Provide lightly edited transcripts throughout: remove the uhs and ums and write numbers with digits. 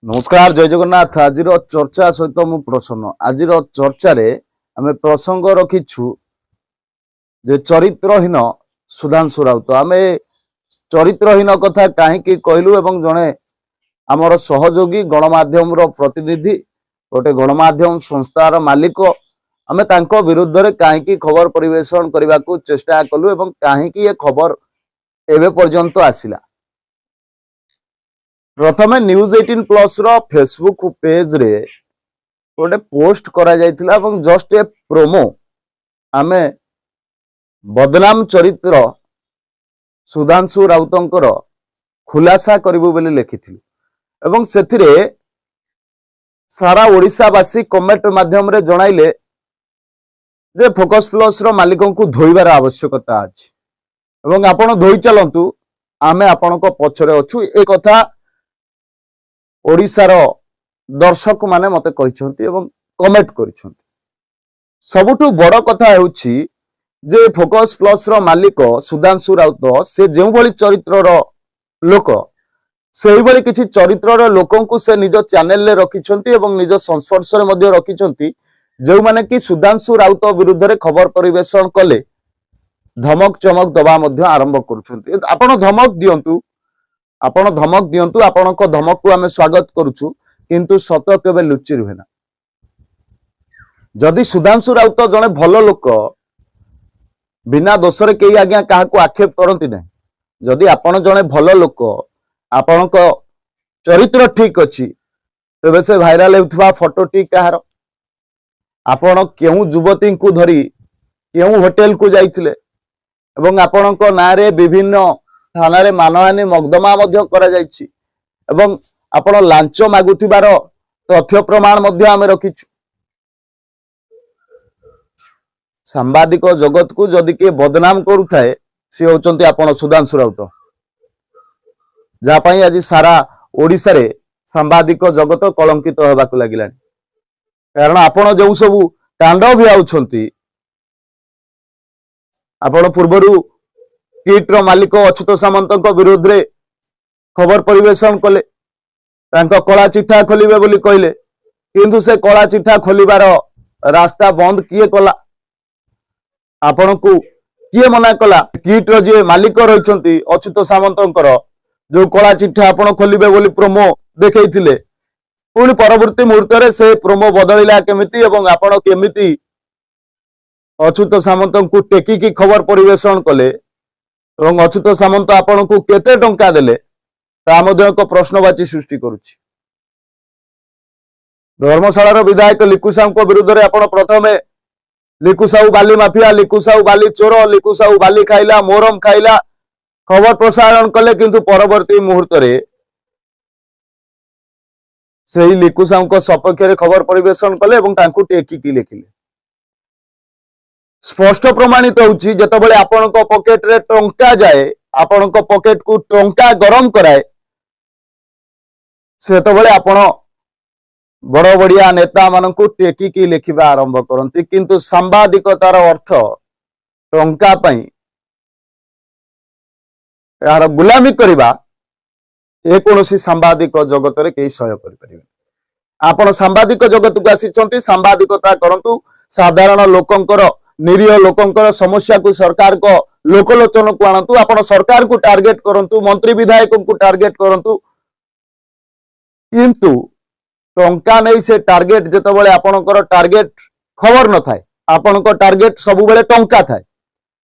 नमस्कार जय जगन्नाथ। आज चर्चा सहित मु प्रसन्न। आज चर्चा आम प्रसंग रखीछु जे चरित्रहीन सुधांशु राउत। आम चरित्रहीन कथा कहीं कहलु एवं जड़े आमर सहयोगी गणमाध्यम प्रतिनिधि गोटे गणमाध्यम संस्थार मालिक आम तांको विरुद्ध रे कहीं खबर परिवेषण करने को चेष्टा कलु एवं कहीं ये खबर एवं पर्यंत आसिला। प्रथमे न्यूज 18 प्लस रो फेसबुक पेज रे गोटे पोस्ट करा जायतिला एवं जस्ट ए प्रोमो आमे बदनाम चरित्र सुधांशु राउतंकर खुलासा करिबु बोली लिखिथिलु एवं सेथिरे सारा ओडिशावासी कमेंट माध्यम रे जणाइले जे फोकस प्लस रो मालिकों को धोइबार आवश्यकता अछि एवं आपण धोइ चलंतु आमे आपनको पछरे अछु। ए कथा ओडिशार दर्शक माने मते कहिसंती एवं कमेंट करिसंती। सबुठु बड़ कथा हेउछि जे फोकस प्लस रो मालिक सुधांशु राउत से जेउ भली चरित्रर लोक सेही भली किछि चरित्रर लोकन को से निज चैनल ले रखिसंती एवं निज संस्पर्श रे मध्ये रखिसंती जेउ माने कि सुधांशु राउत विरुद्ध रे खबर परिवेषण कले धमक चमक दबा मध्ये आरंभ करूछंती। आपण धमक दियंतु, आपण धमक दियंतु, आपणको धमक को आमे स्वागत करूछु, किंतु सत केबे लुचि रुहे ना। जदि सुधांशु राउत जने भलो लोक बिना दोषरे केई आज्ञा काहा को आक्षेप करंती नै। जदि आपण जने भलो लोक आपणको चरित्र ठीक अछि तबे से भाइराल हेउथबा फोटो टी कहार, आपण केउ युवती को धरी केउ होटल को जाइथिले एवं आपणको नारे विभिन्न थाना रे मानहानि मकदमा मध्य करा जायछि एवं आपण लांच मागुथिबार तथ्य प्रमाण मध्य आमे रखिछु। सांबादिक जगत को जदि के बदनाम करूथाए से होचंती आपण सुधांशु राउत, जा पई आज सारा ओडिसा रे सांबादिक जगत कलंकित होबाकू लागिलानी। कारण आपण जो सब कांड भी आउछंती, आपण पूर्वरु किट रो मालिक अच्युत सामंत विरोध रे खबर परिवेषण कले, तांको कला चिठा खोलिबे बोली कहले, किंतु से कला चिठा खोलिबार रास्ता बंद किए कला? आपण को किए मना कला? किट रो जे मालिक रहिसंती अच्युत सामंतंकर जो कला चिठा आपण खोलिबे बोली प्रोमो देखैथिले, पुणी परवर्ती मुहूर्त रे से प्रोमो बदलिला केमिति एवं आपण केमिति अच्युत सामंत को टेकी की खबर परिवेषण कले एवं अच्युत सामंत आपण को केते टंका देले ता मध्ये एक प्रश्नवाची सृष्टि करूछि। धर्मशाला विधायक लिकु साहू को विरुद्ध रे आपण प्रथमे लिकु साहू बाली माफिया, लिकु साहू बाली चोर, लिकु साहू बाली खाइला, मोरम खाइला खबर प्रसारण कले, किंतु परवर्ती मुहूर्त रे सेही लिकु साहू को सपक्ष रे खबर परिवेषण कले एवं तांकु टेकी की लिखिले। स्पष्ट प्रमाणित होउछि जेतबेले आपनको पॉकेट रे टंका जाए, आपनको पॉकेट को टंका गरम कराए, सेतबेले आपण बड़ बड़िया नेता मानकु टेकी की लिखिबा आरंभ करंती, किंतु सांबादिकतार अर्थ टंका पई यार गुलामी करबा ए कोनोसी सांबादिक जगत रे केई सहय करि परिबे। आपण सांबादिक जगत को आसीचंती, सांबादिकता करंतु, साधारण लोकंकर निरीह लोकंकर समस्या को सरकार को लोकलोचन को आणंतु, आपण सरकार को टार्गेट करंतु, मंत्री विधायक को टार्गेट करंतु, किंतु टंका नहीं से टार्गेट जेतबेले आपणकर टार्गेट खबर न थाए, आपणकर टार्गेट सब बेले टंका थाए,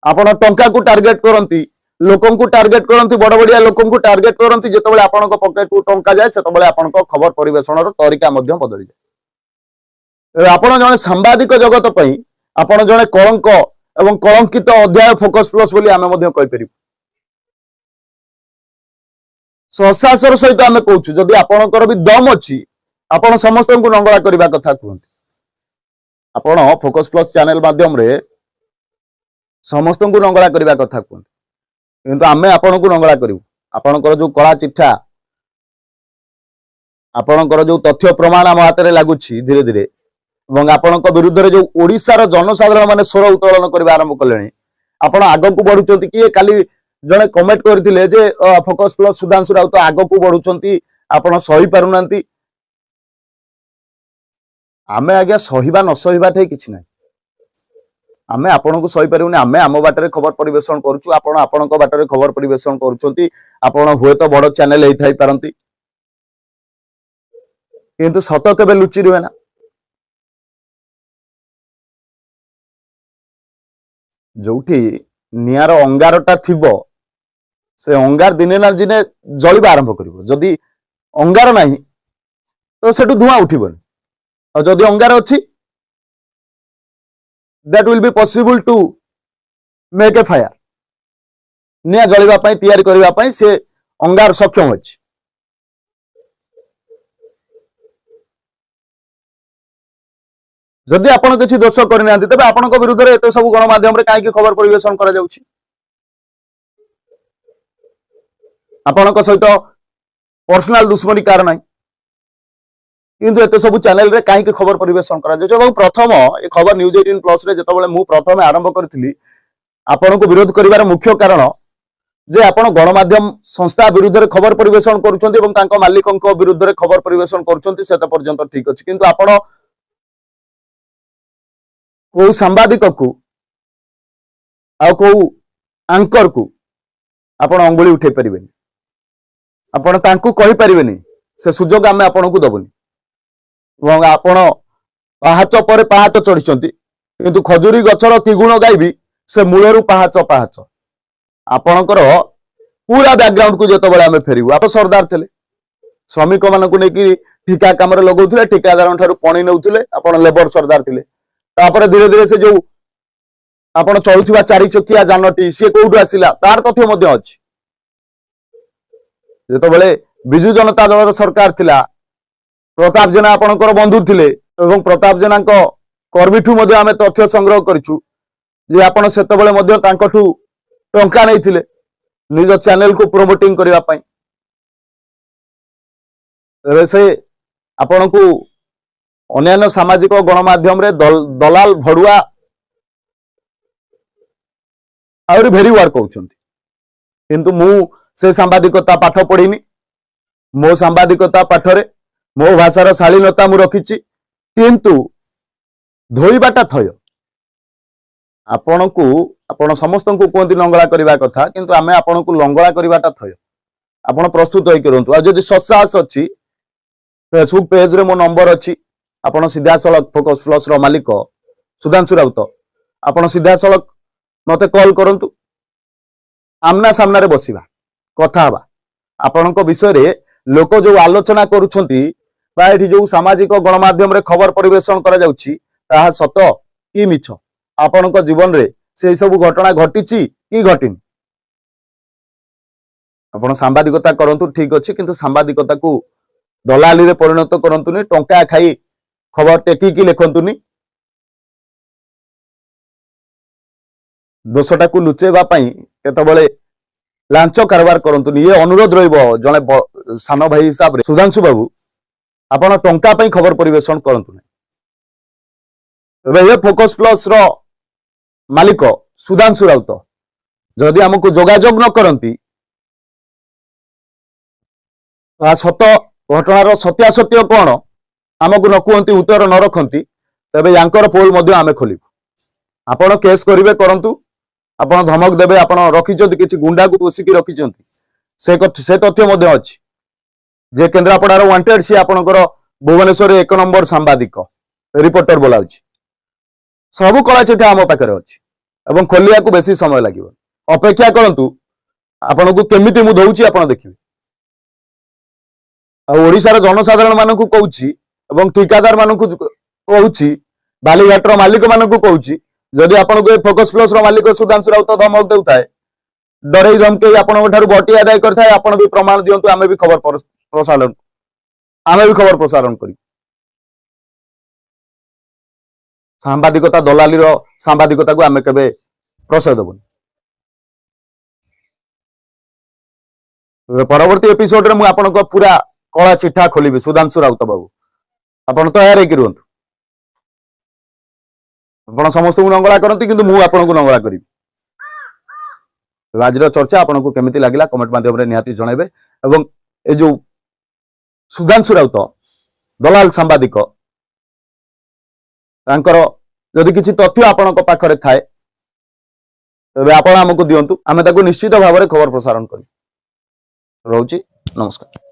आपण टंका को टार्गेट करंती, लोकन को टार्गेट करंती, बड़ बड़िया लोकन को टार्गेट करंती, जेतबेले आपणक पॉकेट को टंका जाए सेतबेले आपणक खबर परिवेषणर तरीका मध्य बदली जाए। आपण जने सांबादिक जगत पई आपण जने कलंक एवं कलंकित अध्याय फोकस प्लस बोली आमे मध्य कहि परिबु। सहसासर सहित आमे कहूछु, जदि आपणकर भी दम अछि आपण समस्त को नंगला करबा कथा कहंती। आपण फोकस प्लस चैनल माध्यम रे समस्त को नंगला करबा कथा कहंती, किंतु आमे आपण को नंगला करिवु। आपणकर जो कला चिठा, आपणकर जो तथ्य प्रमाण आम हाथ रे लागुछि धीरे धीरे एवं आपणक विरुद्ध रे जो ओडिशार जनसाधारण माने स्वर उत्तोलन करबा आरंभ कलेनी, आपण आगो को बढ़ुचंती कि काली जने कमेंट करथिले जे फोकस प्लस सुधांशु राउत आगो को बढ़ुचंती, आपण सही पारुनांती, आमे आज्ञा सहिबा न सहिबा ठे किछि नै आमे आपनको सही परिबुनी आमे आम बाटरे खबर परिवेषण करूछु आपण आपणको बाटरे खबर परिवेषण करूछंती आपण हुए तो बड़ चैनल हेई थाई पारंती किंतु सत केबे लुचि रुहे ना जोठी नियार अंगारटा थिबो से अंगार दिने ना दिने जळिबा आरंभ करिवो जदी अंगार नाही तो सेटु धुआं उठिबोनी और जदी अंगार अछि that will be possible to make a fire निया जळिबा पई तयारी करिबा पई से अंगार सक्षम अछि जदि आपण किछि दोष करना तबे आपणको विरुद्ध रे एते सब गणमाध्यम रे काहे खबर परिवेषण करा जाउछि आपणको सहित पर्सनल दुश्मनी कार नाही किंतु एते सब चैनल रे काहे खबर परिवेषण करा जाउछि एवं प्रथम ए खबर न्यूज 18 प्लस रे जतबेले मु प्रथम आरंभ करथिली आपणको विरोध करिवार मुख्य कारण जे आपण गणमाध्यम संस्था विरुद्ध रे खबर परिवेषण करूछन्ती एवं तांको मालिकंको विरुद्ध रे खबर परिवेषण करूछन्ती सेता पर्यंत ठीक अछि किंतु आपण को सांबादिक को आ को एंकर को आपण अंगुली उठे परिबेनी आपण तांको कहि परिबेनी से सुजोग आमे आपनको दबुनी एवं आपण पाहाच पर पाहाच चढ़ी किंतु खजुरी गछर कि गुण गाइबी से मूलरू पाहाच पाहाच आपणकर पूरा बैकग्राउंड को जत बळे आमे फेरिबु आप सरदार थिले श्रमिक मानकु नेकी ठिका काम रे लगौथिले ठिकादार ठारू पानी नउथिले आपण लेबर सरदार थिले तापर धीरे धीरे से जो आपण चलुथिबा चारि चकिया जानटी से कोउठु आसिला तार तथ्य मध्ये अछि जत बळे बिजु जनता दल सरकार थिला प्रताप जेना आपणकर बंधु थिले एवं प्रताप जेना को कर्मीठू मध्ये आमे तथ्य संग्रह करिछु जे आपण सेते बळे मध्ये तांकठू टंका नै थिले निज चैनल को प्रमोटिंग करिवा पई से आपण को अन्य सामाजिक गणमाध्यम रे दलाल भड़ुआ आउरी भेरी वर्क कहउछंती किंतु मु से सांबादिकता पाठ पढ़िनी मो सांबादिकता पाठरे मो भाषार शालीनता मु रखिछि किंतु धोइबाटा थय आपण समस्त को कोंती लंगळा करिवा कथा किंतु आमे आपण को लंगळा करिवाटा थय आपण प्रस्तुत होई करंतु आ जदि ससास अछि फेसबुक पेज रे मो नंबर अछि आपण सीधा सलक फोकस प्लस रो मालिक सुधांशु राउत आपण सीधा सलक मते कॉल करंतु आमना सामना रे बसिबा कथा हबा आपणको विषय रे लोक जो आलोचना करूछंती बा एठी जो सामाजिक गणमाध्यम रे खबर परिवेषण करा जाउछि ताहा सत कि मिछ आपणको जीवन रे से सब घटना घटिछि कि घटिनी आपण सांबादिकता करंतु ठीक अछि किंतु सांबादिकता को दलाली रे परिणत करंतुनी टंका खाई खबर टेकी की लिखंतुनी दोषटा को लुचेबा पई केतबेले लांच कारबार करंतुनी ये अनुरोध रहिबो जने सानो भाई हिसाब रे सुधांशु बाबू आपण टंका पई खबर परिवेषण करंतु नै तबे ये फोकस प्लस रो मालिक सुधांशु राउत जदि हमकु जोगाजोग न करंती आ सत घटनार सत्यासत्य कोन आमको न कहती उत्तर न रखती तेबे यांकर पोल मध्य आमे खोलिबु आपण केस करिवे करंतु आपण धमक देबे आपण रखिचंती किछि गुंडा को पोसिकी रखिचंती से तथ्य मध्य अछि जे केन्द्रापड़ार वांटेड सी आपणकर भुवनेश्वर 1 नंबर सांबादिक रिपोर्टर बोलाउछि सब कला चिठा आम पाखरे अछि एवं खोलिया को बेसी समय लागिबो अपेक्षा करंतु आपण को केमिति मु दउछि आपण देखिबे आ ओडिसा र जनसाधारण मानकु कहउछि एवं ठिकादार मानकु कहउछि बालीघाटर मालिक मानकु कहउछि जदि आपण को फोकस प्लस रो मालिक सुधांशु राउत धमक देउथाय डरै धमके आपण ठारू बटी आदाय करथाय आपण भी प्रमाण दियंतु आमे भी खबर प्रसारण करी सांबादिकता दलाली रो सांबादिकता को आमे केबे प्रश्रय देबो परवर्ती एपिसोड रे मु आपण को पूरा कला चिठा खोलिबे सुधांशु राउत बाबू आपण तयार हे किरुंतु आपण समस्त को नंगला करंती किंतु मु आपण को नंगला करी आज चर्चा आपण को केमिति लागिला कमेंट माध्यम रे निहाती जणाइबे एवं ए जो सुधांशु राउत दलाल सांबादिक तांकर जदि किछि तथ्य आपणक पाखरे थाए तबे आपण हमकु दियंतु आमे ताकु निश्चित भाबरे खबर प्रसारण करी। रहउची नमस्कार।